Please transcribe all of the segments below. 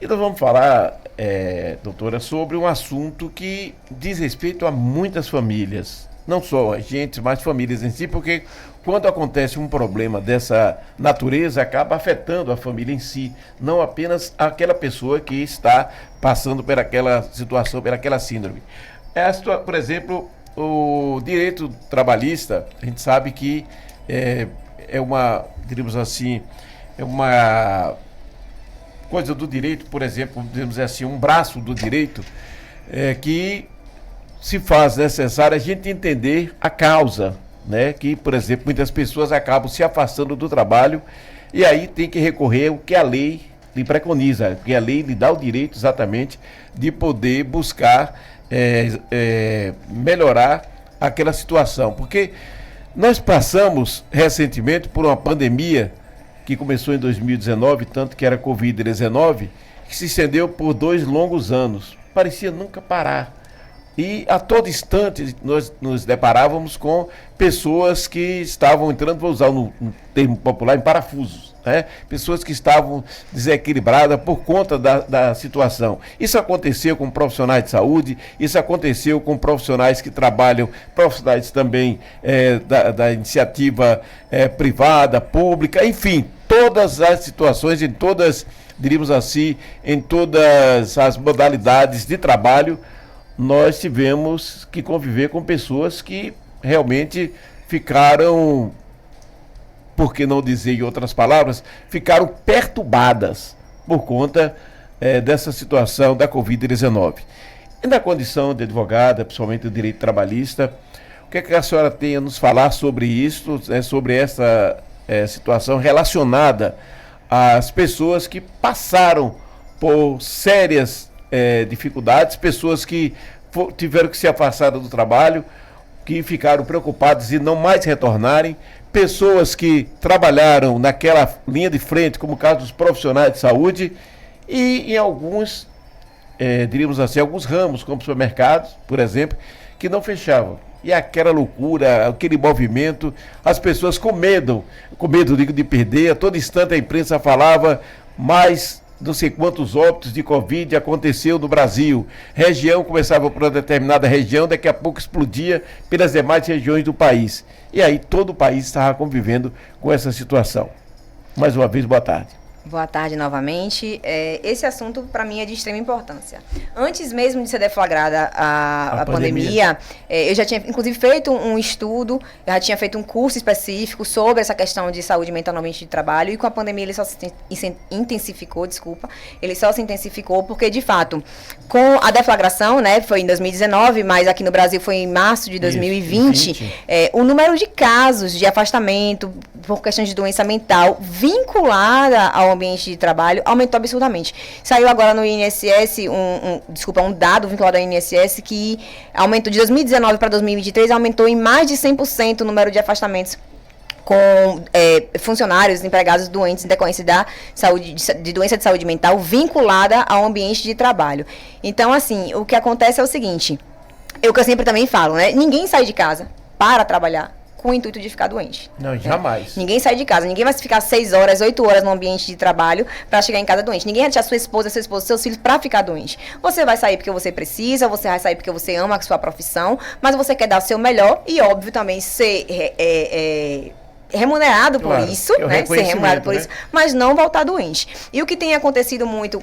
E nós vamos falar, doutora, sobre um assunto que diz respeito a muitas famílias. Não só a gente, mas famílias em si, porque quando acontece um problema dessa natureza, acaba afetando a família em si, não apenas aquela pessoa que está passando por aquela situação, por aquela síndrome. Por exemplo, o direito trabalhista, a gente sabe que é uma, diríamos assim, é uma coisa do direito, por exemplo, digamos assim, um braço do direito, que se faz necessário a gente entender a causa, né? Que, por exemplo, muitas pessoas acabam se afastando do trabalho e aí tem que recorrer ao que a lei lhe preconiza, porque a lei lhe dá o direito exatamente de poder buscar melhorar aquela situação, porque nós passamos recentemente por uma pandemia que começou em 2019, tanto que era Covid-19, que se estendeu por 2 longos anos, parecia nunca parar. E a todo instante nós nos deparávamos com pessoas que estavam entrando, vou usar um termo popular, em parafusos, né? Pessoas que estavam desequilibradas por conta da situação. Isso aconteceu com profissionais de saúde, isso aconteceu com profissionais que trabalham, profissionais também da iniciativa privada, pública, enfim, todas as situações, em todas, diríamos assim, em todas as modalidades de trabalho, nós tivemos que conviver com pessoas que realmente ficaram, por que não dizer em outras palavras, ficaram perturbadas por conta dessa situação da Covid-19. E na condição de advogada, principalmente do direito trabalhista, o que é que a senhora tem a nos falar sobre isso, sobre essa situação relacionada às pessoas que passaram por sérias dificuldades, pessoas que tiveram que se afastar do trabalho, que ficaram preocupadas em não mais retornarem, pessoas que trabalharam naquela linha de frente, como o caso dos profissionais de saúde, e em alguns, diríamos assim, alguns ramos, como supermercados, por exemplo, que não fechavam. E aquela loucura, aquele movimento, as pessoas com medo, digo, de perder, a todo instante a imprensa falava mais não sei quantos óbitos de Covid aconteceu no Brasil. Região começava por uma determinada região, daqui a pouco explodia pelas demais regiões do país. E aí todo o país estava convivendo com essa situação. Mais uma vez, boa tarde. Boa tarde novamente. Esse assunto, para mim, é de extrema importância. Antes mesmo de ser deflagrada a pandemia, eu já tinha, inclusive, feito um estudo, já tinha feito um curso específico sobre essa questão de saúde mental no ambiente de trabalho, e com a pandemia ele só se intensificou, ele só se intensificou porque, de fato, com a deflagração, né, foi em 2019, mas aqui no Brasil foi em março de 2020, o número de casos de afastamento por questões de doença mental vinculada ao ambiente de trabalho aumentou absurdamente. Saiu agora no INSS um dado vinculado ao INSS que aumentou de 2019 para 2023, aumentou em mais de 100% o número de afastamentos com funcionários, empregados doentes em decorrência de doença de saúde mental vinculada ao ambiente de trabalho. Então, assim, o que acontece é o seguinte, que eu sempre também falo, né? Ninguém sai de casa para trabalhar com o intuito de ficar doente. Não, jamais. Ninguém sai de casa, ninguém vai ficar 6 horas, 8 horas no ambiente de trabalho para chegar em casa doente. Ninguém vai deixar sua esposa, seus filhos para ficar doente. Você vai sair porque você precisa, você vai sair porque você ama a sua profissão, mas você quer dar o seu melhor e, óbvio, também ser remunerado por isso, né? Ser remunerado por isso, mas não voltar doente. E o que tem acontecido muito,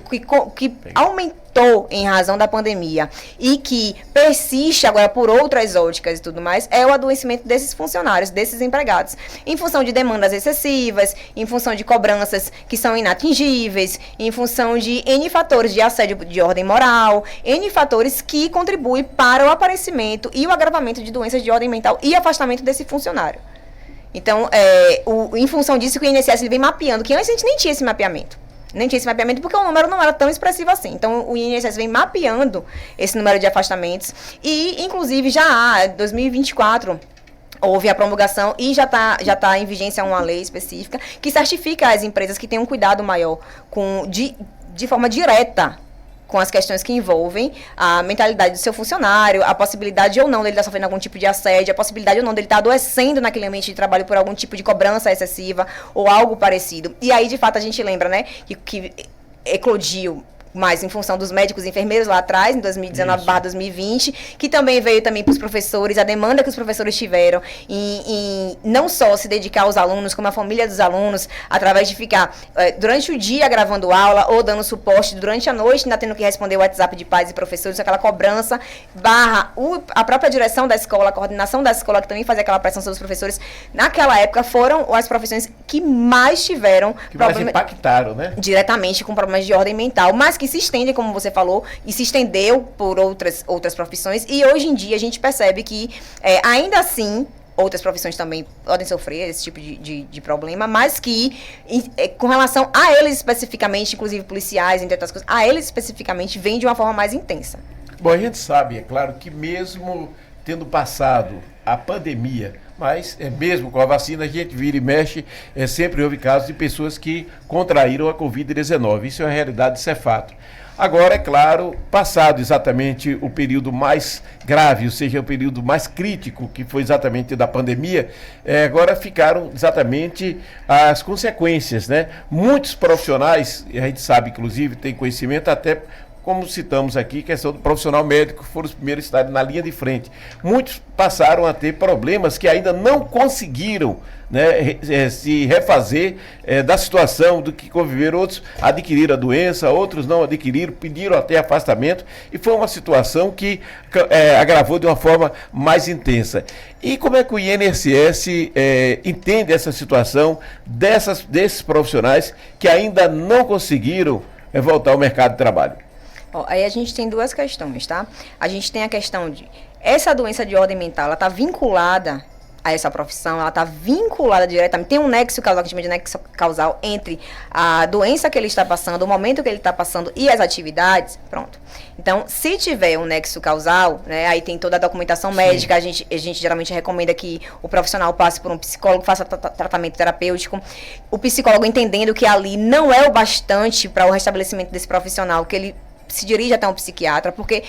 que aumentou em razão da pandemia e que persiste agora por outras óticas e tudo mais, é o adoecimento desses funcionários, desses empregados, em função de demandas excessivas, em função de cobranças que são inatingíveis, em função de N fatores de assédio de ordem moral, N fatores que contribuem para o aparecimento e o agravamento de doenças de ordem mental e afastamento desse funcionário. Então, em função disso, que o INSS ele vem mapeando, que antes a gente nem tinha esse mapeamento. Nem tinha esse mapeamento porque o número não era tão expressivo assim. Então, o INSS vem mapeando esse número de afastamentos e, inclusive, já há, 2024, houve a promulgação e já tá em vigência uma lei específica que certifica as empresas que têm um cuidado maior de forma direta com as questões que envolvem a mentalidade do seu funcionário, a possibilidade ou não dele estar sofrendo algum tipo de assédio, a possibilidade ou não dele estar adoecendo naquele ambiente de trabalho por algum tipo de cobrança excessiva ou algo parecido. E aí, de fato, a gente lembra, né, que eclodiu mas em função dos médicos e enfermeiros lá atrás, em 2019/2020, que também veio também para os professores, a demanda que os professores tiveram em não só se dedicar aos alunos, como a família dos alunos, através de ficar durante o dia gravando aula ou dando suporte durante a noite, ainda tendo que responder o WhatsApp de pais e professores, aquela cobrança, a própria direção da escola, a coordenação da escola, que também fazia aquela pressão sobre os professores. Naquela época, foram as profissões que mais tiveram mais impactaram, né? Diretamente com problemas de ordem mental, mas que se estendem, como você falou, e se estendeu por outras profissões, e hoje em dia a gente percebe que, ainda assim, outras profissões também podem sofrer esse tipo de problema, mas que, com relação a eles especificamente, inclusive policiais, entre outras coisas, a eles especificamente, vem de uma forma mais intensa. Bom, a gente sabe, é claro, que mesmo tendo passado a pandemia, mas mesmo com a vacina, a gente vira e mexe, sempre houve casos de pessoas que contraíram a Covid-19. Isso é uma realidade, isso é fato. Agora, é claro, passado exatamente o período mais grave, ou seja, o período mais crítico, que foi exatamente da pandemia, agora ficaram exatamente as consequências, né? Muitos profissionais, a gente sabe, inclusive, tem conhecimento até, como citamos aqui, questão do profissional médico, foram os primeiros a estarem na linha de frente. Muitos passaram a ter problemas que ainda não conseguiram, né, se refazer da situação do que conviveram. Outros adquiriram a doença, outros não adquiriram, pediram até afastamento, e foi uma situação que agravou de uma forma mais intensa. E como é que o INSS entende essa situação desses profissionais que ainda não conseguiram voltar ao mercado de trabalho? Aí a gente tem duas questões, tá? A gente tem a questão de essa doença de ordem mental, ela está vinculada a essa profissão, ela está vinculada diretamente, tem um nexo causal, que a gente chama de nexo causal, entre a doença que ele está passando, o momento que ele está passando e as atividades, pronto. Então, se tiver um nexo causal, né, aí tem toda a documentação médica, a gente geralmente recomenda que o profissional passe por um psicólogo, faça tratamento terapêutico, o psicólogo entendendo que ali não é o bastante para o restabelecimento desse profissional, que ele se dirige até um psiquiatra, porque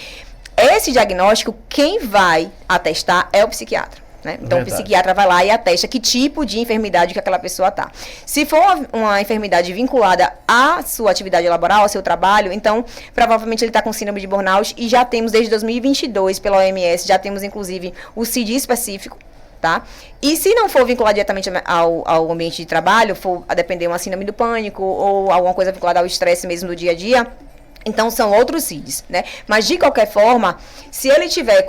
esse diagnóstico, quem vai atestar é o psiquiatra. Né? Então, verdade. O psiquiatra vai lá e atesta que tipo de enfermidade que aquela pessoa está. Se for uma enfermidade vinculada à sua atividade laboral, ao seu trabalho, então, provavelmente ele está com síndrome de burnout, e já temos, desde 2022, pela OMS, já temos, inclusive, o CID específico, tá? E se não for vinculado diretamente ao ambiente de trabalho, for a depender de uma síndrome do pânico ou alguma coisa vinculada ao estresse mesmo do dia a dia, então são outros CIDs, né? Mas, de qualquer forma, se ele tiver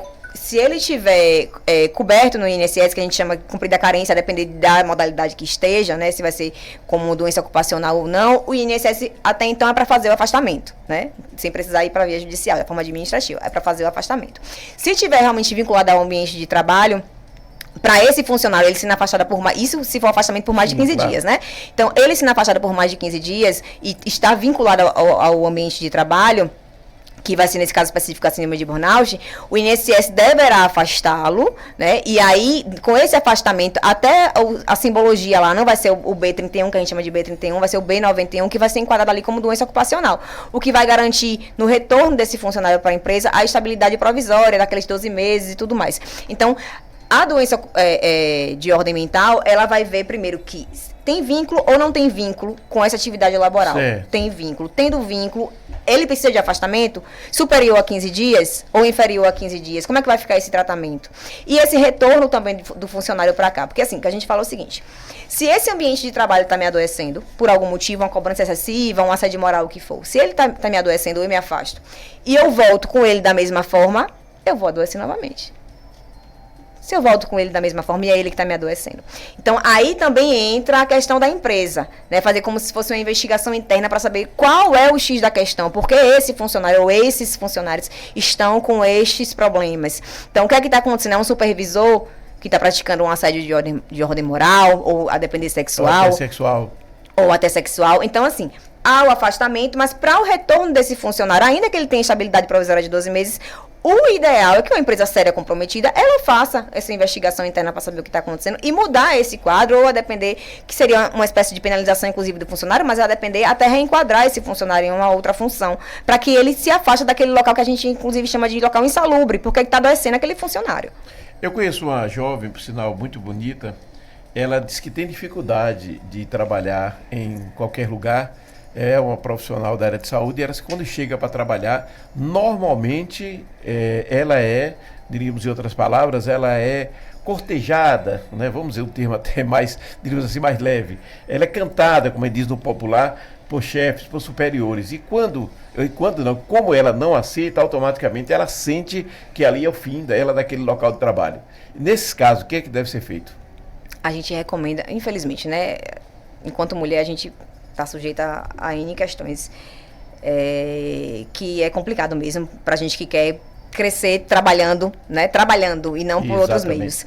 coberto no INSS, que a gente chama de cumprida a carência, a depender da modalidade que esteja, né, se vai ser como doença ocupacional ou não, o INSS até então é para fazer o afastamento, né, sem precisar ir para a via judicial, é forma administrativa, é para fazer o afastamento. Se tiver realmente vinculado ao ambiente de trabalho, para esse funcionário, ele sendo afastado por mais... Isso se for afastamento por mais de 15 dias, né? Então, ele sendo afastado por mais de 15 dias e está vinculado ao ambiente de trabalho, que vai ser, nesse caso específico, a síndrome de burnout, o INSS deverá afastá-lo, né? E aí, com esse afastamento, até a simbologia lá não vai ser o B31, que a gente chama de B31, vai ser o B91, que vai ser enquadrado ali como doença ocupacional. O que vai garantir, no retorno desse funcionário para a empresa, a estabilidade provisória, daqueles 12 meses e tudo mais. Então, a doença de ordem mental, ela vai ver primeiro que tem vínculo ou não tem vínculo com essa atividade laboral. Certo. Tem vínculo. Tendo vínculo, ele precisa de afastamento superior a 15 dias ou inferior a 15 dias. Como é que vai ficar esse tratamento? E esse retorno também do funcionário para cá. Porque assim, que a gente fala o seguinte, se esse ambiente de trabalho está me adoecendo, por algum motivo, uma cobrança excessiva, um assédio moral, o que for, se ele está me adoecendo, eu me afasto, e eu volto com ele da mesma forma, eu vou adoecer novamente. Se eu volto com ele da mesma forma, e é ele que está me adoecendo. Então, aí também entra a questão da empresa, né? Fazer como se fosse uma investigação interna para saber qual é o X da questão, porque esse funcionário ou esses funcionários estão com estes problemas. Então, o que é que está acontecendo? É um supervisor que está praticando um assédio de ordem moral, ou a dependência sexual. Ou até sexual. Então, assim, há o afastamento, mas para o retorno desse funcionário, ainda que ele tenha estabilidade provisória de 12 meses, o ideal é que uma empresa séria comprometida, ela faça essa investigação interna para saber o que está acontecendo e mudar esse quadro, ou a depender, que seria uma espécie de penalização, inclusive, do funcionário, mas a depender até reenquadrar esse funcionário em uma outra função, para que ele se afaste daquele local que a gente, inclusive, chama de local insalubre, porque está adoecendo aquele funcionário. Eu conheço uma jovem, por sinal, muito bonita. Ela diz que tem dificuldade de trabalhar em qualquer lugar é uma profissional da área de saúde e ela, quando chega para trabalhar, normalmente ela diríamos em outras palavras, ela é cortejada, né? Vamos dizer um termo até mais, diríamos assim, mais leve. Ela é cantada, como diz no popular, por chefes, por superiores. E quando não, como ela não aceita, automaticamente ela sente que ali é o fim dela daquele local de trabalho. Nesses casos, o que é que deve ser feito? A gente recomenda, infelizmente, né? Enquanto mulher, a gente está sujeita a N questões, que é complicado mesmo para a gente que quer crescer trabalhando, né? Trabalhando e não por outros meios.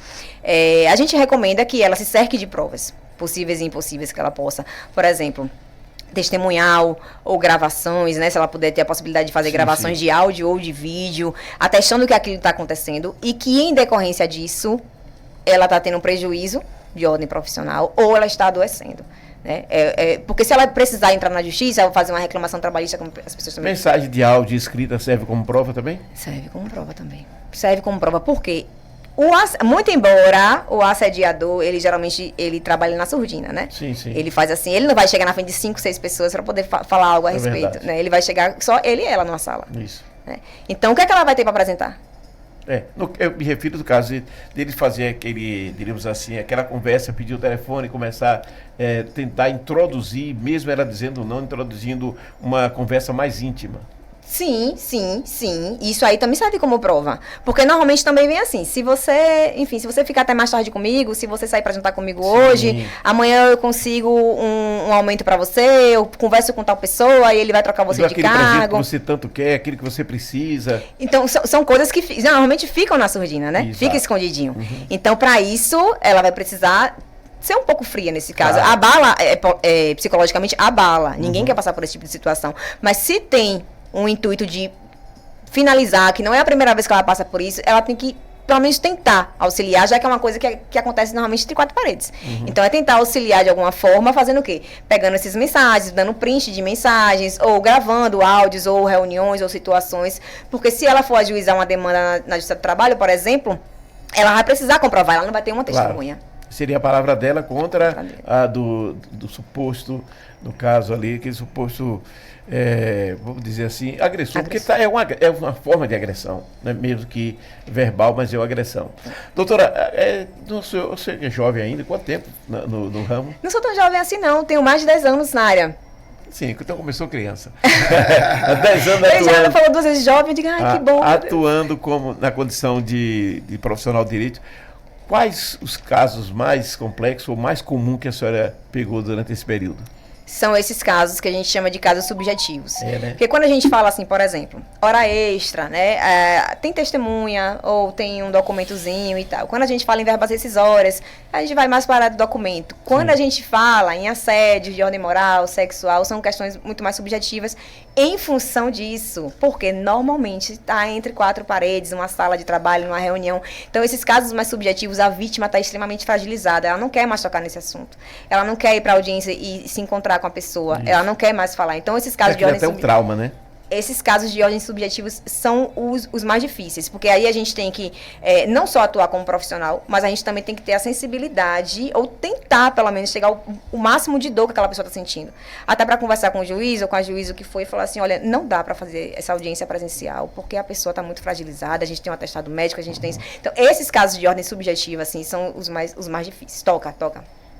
A gente recomenda que ela se cerque de provas, possíveis e impossíveis que ela possa. Por exemplo, testemunhal ou gravações, né? Se ela puder ter a possibilidade de fazer gravações de áudio ou de vídeo, atestando que aquilo está acontecendo e que, em decorrência disso, ela está tendo um prejuízo de ordem profissional ou ela está adoecendo. Né? Porque se ela precisar entrar na justiça, ela fazer uma reclamação trabalhista, como as pessoas também... Mensagem de áudio escrita serve como prova também? Serve como prova também. Serve como prova porque, muito embora o assediador, ele geralmente trabalha na surdina, né? Sim, sim. Ele faz assim, ele não vai chegar na frente de 5, 6 pessoas para poder falar algo a respeito. Né? Ele vai chegar só ele e ela numa sala. Isso. Né? Então, o que é que ela vai ter para apresentar? Eu me refiro do caso dele fazer diríamos assim, aquela conversa, pedir o telefone, começar a tentar introduzir, mesmo ela dizendo não, introduzindo uma conversa mais íntima. Sim. Isso aí também serve como prova. Porque normalmente também vem assim, se você ficar até mais tarde comigo, se você sair para jantar comigo hoje, amanhã eu consigo um aumento para você, eu converso com tal pessoa e ele vai trocar você de cargo. Que você tanto quer, aquilo que você precisa. Então, são coisas que normalmente ficam na surdina, né? Exato. Fica escondidinho. Então, para isso, ela vai precisar ser um pouco fria nesse caso. Claro. Abala, psicologicamente, abala. Ninguém quer passar por esse tipo de situação. Mas se tem um intuito de finalizar, que não é a primeira vez que ela passa por isso, ela tem que, pelo menos, tentar auxiliar, já que é uma coisa que acontece normalmente entre 4 paredes. Então, é tentar auxiliar de alguma forma, fazendo o quê? Pegando essas mensagens, dando print de mensagens, ou gravando áudios, ou reuniões, ou situações, porque se ela for ajuizar uma demanda na Justiça do Trabalho, por exemplo, ela vai precisar comprovar, ela não vai ter uma testemunha. Claro. Seria a palavra dela contra a do suposto, no caso ali, aquele suposto... vamos dizer assim, agressor, porque é uma forma de agressão, né? Mesmo que verbal, mas é uma agressão. Doutora, você é jovem ainda, quanto tempo no ramo? Não sou tão jovem assim não, tenho mais de 10 anos na área. Sim, então começou criança. Há 10 anos atuando. Ele já falou 2 vezes jovem, eu digo, que bom. Atuando na condição de profissional de direito, quais os casos mais complexos ou mais comuns que a senhora pegou durante esse período? São esses casos que a gente chama de casos subjetivos. Né? Porque quando a gente fala assim, por exemplo, hora extra, né? Tem testemunha ou tem um documentozinho e tal. Quando a gente fala em verbas rescisórias, a gente vai mais para o documento. Quando a gente fala em assédio de ordem moral, sexual, são questões muito mais subjetivas em função disso. Porque normalmente está entre 4 paredes, uma sala de trabalho, numa reunião. Então, esses casos mais subjetivos, a vítima está extremamente fragilizada. Ela não quer mais tocar nesse assunto. Ela não quer ir para a audiência e se encontrar com a pessoa. Isso. Ela não quer mais falar. Então, esses casos de ordem até um trauma, né? Esses casos de ordem subjetivos são os mais difíceis, porque aí a gente tem que não só atuar como profissional, mas a gente também tem que ter a sensibilidade, ou tentar, pelo menos, chegar o máximo de dor que aquela pessoa está sentindo. Até para conversar com o juiz ou com a juíza que foi e falar assim, olha, não dá para fazer essa audiência presencial, porque a pessoa está muito fragilizada, a gente tem um atestado médico, a gente tem isso. Então, esses casos de ordem subjetiva, assim, são os mais difíceis. Toca.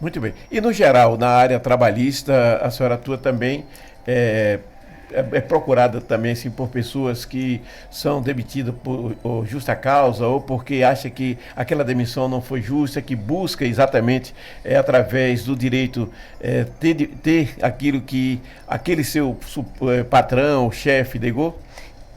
Muito bem. E, no geral, na área trabalhista, a senhora atua também... É procurada também assim, por pessoas que são demitidas por justa causa ou porque acha que aquela demissão não foi justa, que busca exatamente através do direito ter aquilo que aquele seu patrão, chefe negou?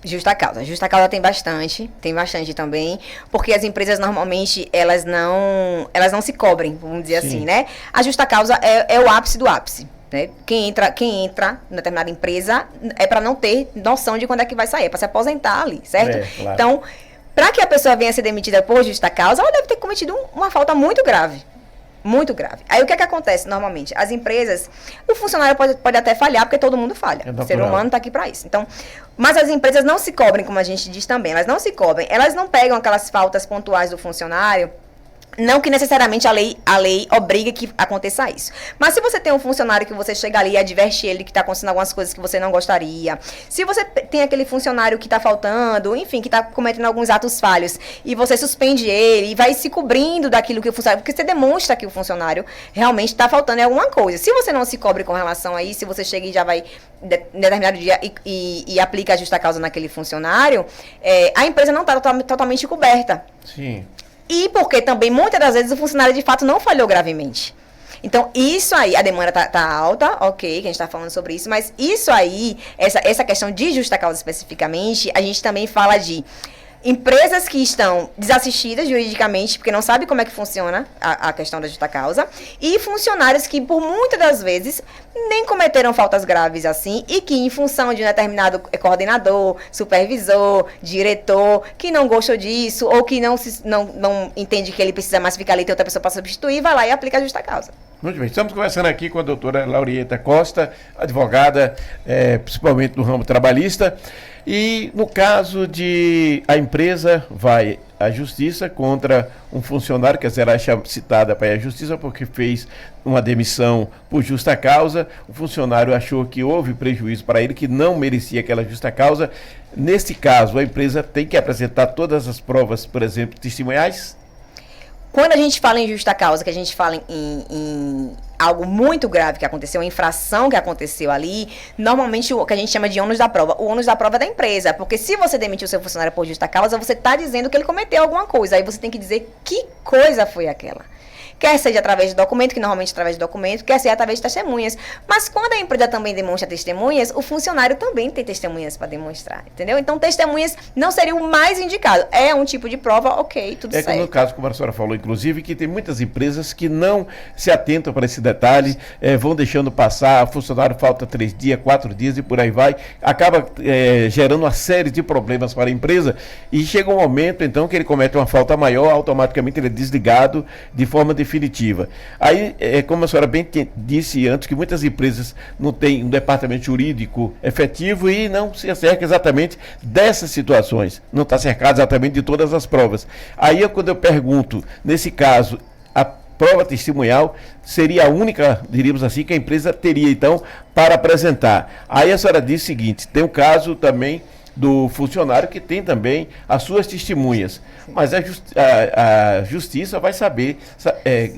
Justa causa. Justa causa tem bastante também, porque as empresas normalmente elas não se cobrem, vamos dizer assim, né? A justa causa é o ápice do ápice. Né? Quem entra em determinada empresa é para não ter noção de quando é que vai sair, é para se aposentar ali, certo? Claro. Então, para que a pessoa venha a ser demitida por justa causa, ela deve ter cometido uma falta muito grave. Muito grave. Aí o que é que acontece normalmente? As empresas, o funcionário pode até falhar, porque todo mundo falha. O ser humano está aqui para isso. Então, mas as empresas não se cobrem, como a gente diz também, elas não se cobrem. Elas não pegam aquelas faltas pontuais do funcionário Não que necessariamente a lei obrigue que aconteça isso. Mas se você tem um funcionário que você chega ali e adverte ele que está acontecendo algumas coisas que você não gostaria, se você tem aquele funcionário que está faltando, enfim, que está cometendo alguns atos falhos, e você suspende ele e vai se cobrindo daquilo que o funcionário... Porque você demonstra que o funcionário realmente está faltando em alguma coisa. Se você não se cobre com relação a isso, se você chega e já vai em determinado dia e aplica a justa causa naquele funcionário, a empresa não está totalmente coberta. Sim. E porque também, muitas das vezes, o funcionário de fato não falhou gravemente. Então, isso aí, a demanda tá alta, ok, que a gente está falando sobre isso, mas isso aí, essa questão de justa causa especificamente, a gente também fala de empresas que estão desassistidas juridicamente, porque não sabem como é que funciona a questão da justa causa, e funcionários que, por muitas das vezes, nem cometeram faltas graves assim, e que, em função de um determinado coordenador, supervisor, diretor, que não gostou disso, ou que não entende que ele precisa mais ficar ali, tem outra pessoa para substituir, vai lá e aplica a justa causa. Muito bem, estamos conversando aqui com a doutora Laurieta Costa, advogada, principalmente no ramo trabalhista. E no caso de a empresa vai à justiça contra um funcionário que será citada para ir à justiça porque fez uma demissão por justa causa, o funcionário achou que houve prejuízo para ele, que não merecia aquela justa causa. Nesse caso, a empresa tem que apresentar todas as provas, por exemplo, testemunhais? Quando a gente fala em justa causa, que a gente fala em algo muito grave que aconteceu, uma infração que aconteceu ali, normalmente o que a gente chama de ônus da prova. O ônus da prova é da empresa, porque se você demitiu seu funcionário por justa causa, você está dizendo que ele cometeu alguma coisa, aí você tem que dizer que coisa foi aquela. Quer seja através de documento, que normalmente é através de documento, quer seja através de testemunhas. Mas quando a empresa também demonstra testemunhas, o funcionário também tem testemunhas para demonstrar, entendeu? Então, testemunhas não seria o mais indicado. É um tipo de prova, ok, tudo certo. No caso, como a senhora falou, inclusive, que tem muitas empresas que não se atentam para esse detalhe, vão deixando passar, o funcionário falta 3 dias, 4 dias e por aí vai, acaba gerando uma série de problemas para a empresa e chega um momento, então, que ele comete uma falta maior, automaticamente ele é desligado de forma definitiva. Aí, como a senhora bem disse antes, que muitas empresas não têm um departamento jurídico efetivo e não se acerca exatamente dessas situações, não está cercado exatamente de todas as provas. Aí, quando eu pergunto, nesse caso, a prova testemunhal seria a única, diríamos assim, que a empresa teria, então, para apresentar. Aí a senhora diz o seguinte, tem o caso também do funcionário que tem também as suas testemunhas, mas a justiça vai saber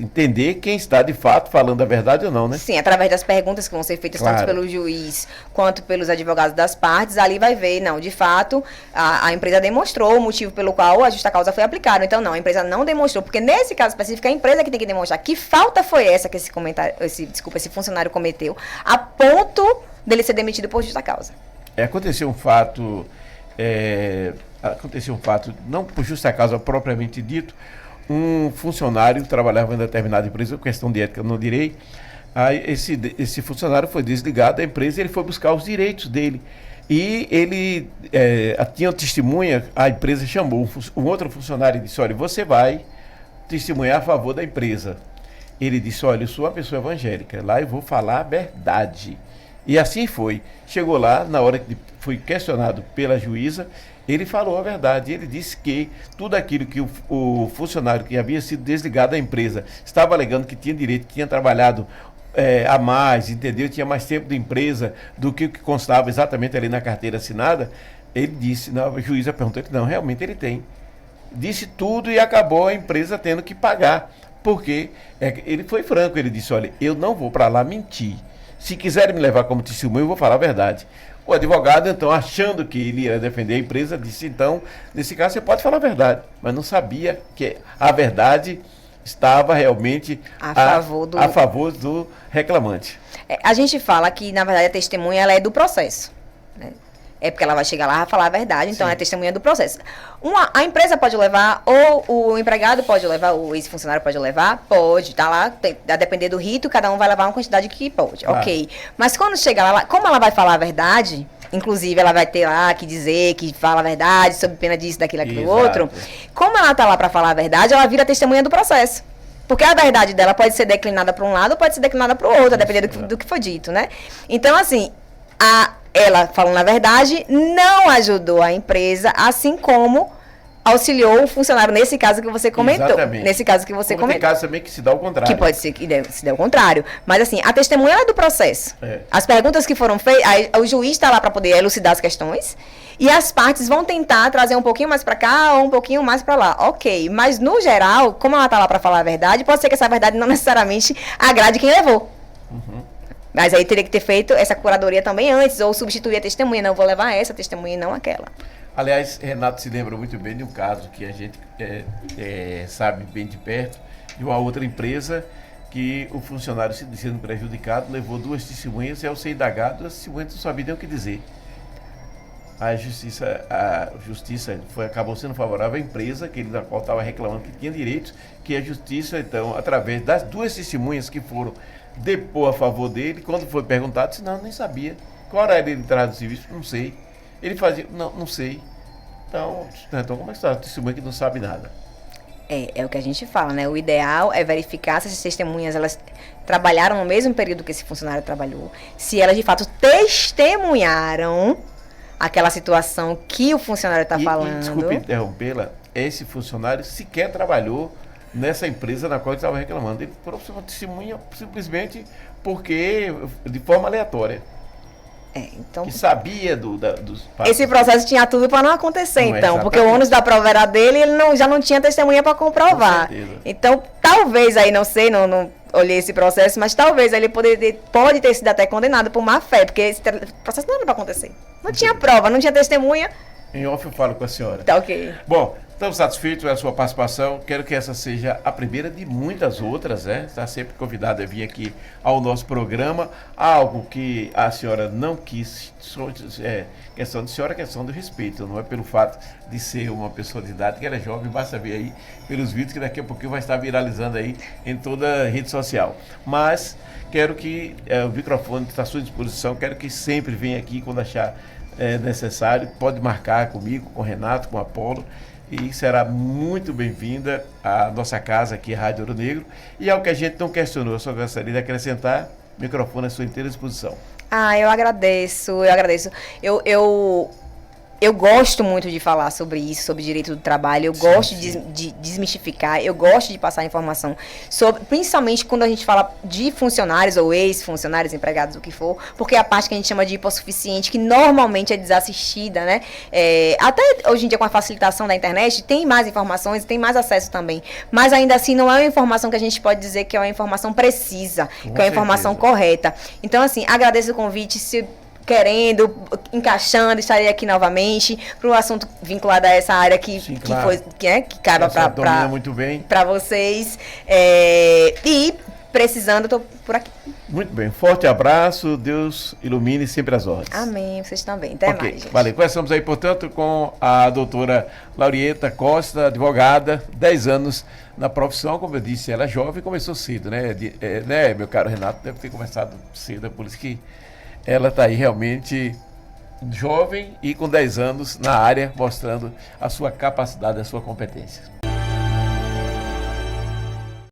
entender quem está de fato falando a verdade ou não, né? Sim, através das perguntas que vão ser feitas tanto pelo juiz quanto pelos advogados das partes, ali vai ver, não, de fato, a empresa demonstrou o motivo pelo qual a justa causa foi aplicada. Então, não, a empresa não demonstrou, porque nesse caso específico, a empresa que tem que demonstrar que falta foi essa que esse funcionário cometeu, a ponto dele ser demitido por justa causa. Aconteceu um fato, não por justa causa propriamente dito, um funcionário trabalhava em determinada empresa, questão de ética eu não direi, aí esse funcionário foi desligado da empresa e ele foi buscar os direitos dele. E ele tinha testemunha, a empresa chamou um outro funcionário e disse, olha, você vai testemunhar a favor da empresa. Ele disse, olha, eu sou uma pessoa evangélica, lá eu vou falar a verdade. E assim foi. Chegou lá, na hora que foi questionado pela juíza, ele falou a verdade. Ele disse que tudo aquilo que o funcionário que havia sido desligado da empresa estava alegando que tinha direito, que tinha trabalhado a mais, entendeu? Tinha mais tempo de empresa do que o que constava exatamente ali na carteira assinada. Ele disse, a juíza perguntou, não, realmente ele tem. Disse tudo e acabou a empresa tendo que pagar. Porque ele foi franco, ele disse, olha, eu não vou para lá mentir. Se quiserem me levar como testemunho, eu vou falar a verdade. O advogado, então, achando que ele ia defender a empresa, disse, então, nesse caso você pode falar a verdade. Mas não sabia que a verdade estava realmente a favor do reclamante. A gente fala que, na verdade, a testemunha ela é do processo, né? É porque ela vai chegar lá e vai falar a verdade, então sim, é a testemunha do processo. A empresa pode levar, ou o empregado pode levar, o ex-funcionário pode levar, pode, tá lá, a depender do rito, cada um vai levar uma quantidade que pode, ok. Mas quando chegar lá, como ela vai falar a verdade, inclusive ela vai ter lá que dizer que fala a verdade, sob pena disso, daquilo, aquilo, outro, como ela tá lá para falar a verdade, ela vira testemunha do processo. Porque a verdade dela pode ser declinada para um lado ou pode ser declinada para o outro, a depender do que foi dito, né? Então, assim, ela falando a verdade não ajudou a empresa, assim como auxiliou o funcionário nesse caso que você comentou. Exatamente. Nesse caso que você comentou. Tem caso também que se dá o contrário. Que pode ser que se dê o contrário. Mas assim, a testemunha é do processo. As perguntas que foram feitas, o juiz está lá para poder elucidar as questões e as partes vão tentar trazer um pouquinho mais para cá ou um pouquinho mais para lá. Ok, mas no geral, como ela está lá para falar a verdade, pode ser que essa verdade não necessariamente agrade quem levou. Mas aí teria que ter feito essa curadoria também antes, ou substituir a testemunha. Não, vou levar essa testemunha e não aquela. Aliás, Renato se lembra muito bem de um caso que a gente sabe bem de perto, de uma outra empresa, que o funcionário se sendo prejudicado, levou 2 testemunhas e ao ser indagado, as testemunhas não sabiam nem o que dizer. A justiça acabou sendo favorável à empresa, da qual estava reclamando que tinha direitos, que a justiça, então, através das 2 testemunhas que foram depor a favor dele, quando foi perguntado, disse, não, nem sabia. Qual era ele entrar no serviço? Não sei. Ele fazia, não sei. Então como é que está? Testemunha que não sabe nada. É o que a gente fala, né? O ideal é verificar se essas testemunhas, elas trabalharam no mesmo período que esse funcionário trabalhou, se elas de fato testemunharam aquela situação que o funcionário está falando. Desculpe interrompê-la, esse funcionário sequer trabalhou nessa empresa na qual ele estava reclamando. Ele trouxe uma testemunha simplesmente porque, de forma aleatória. Então, que sabia dos passos. Esse processo tinha tudo para não acontecer, então, porque o ônus da prova era dele e ele já não tinha testemunha para comprovar. Então, talvez aí, não sei, não olhei esse processo, mas talvez aí ele pode ter sido até condenado por má fé, porque esse processo não era para acontecer. Não tinha prova, não tinha testemunha. Em off eu falo com a senhora. Tá ok. Bom, estamos satisfeitos com a sua participação. Quero que essa seja a primeira de muitas outras, né? Está sempre convidada a vir aqui ao nosso programa. Algo que a senhora não quis, questão de senhora, questão do respeito. Não é pelo fato de ser uma pessoa de idade, que ela é jovem, basta ver aí pelos vídeos que daqui a pouquinho vai estar viralizando aí em toda a rede social. Mas quero que o microfone está à sua disposição, quero que sempre venha aqui quando achar necessário, pode marcar comigo, com o Renato, com o Apolo, e será muito bem-vinda à nossa casa aqui, a Rádio Ouro Negro. E ao que a gente não questionou, eu só gostaria de acrescentar, o microfone à sua inteira disposição. Eu agradeço. Eu gosto muito de falar sobre isso, sobre direito do trabalho, eu gosto de desmistificar, eu gosto de passar informação sobre, principalmente quando a gente fala de funcionários ou ex-funcionários, empregados, o que for, porque é a parte que a gente chama de hipossuficiente, que normalmente é desassistida, né? Até hoje em dia com a facilitação da internet, tem mais informações, tem mais acesso também, mas ainda assim não é uma informação que a gente pode dizer que é uma informação precisa, que é uma informação correta. Então, assim, agradeço o convite, se querendo, encaixando, estarei aqui novamente para um assunto vinculado a essa área que cabe para vocês. E precisando, estou por aqui. Muito bem, forte abraço, Deus ilumine sempre as ordens. Amém, vocês também. Até mais, gente. Valeu, conversamos aí, portanto, com a doutora Laurieta Costa, advogada, 10 anos na profissão, como eu disse, ela é jovem, começou cedo, né? Meu caro Renato, deve ter começado cedo, é por isso que ela está aí realmente jovem e com 10 anos na área, mostrando a sua capacidade, a sua competência.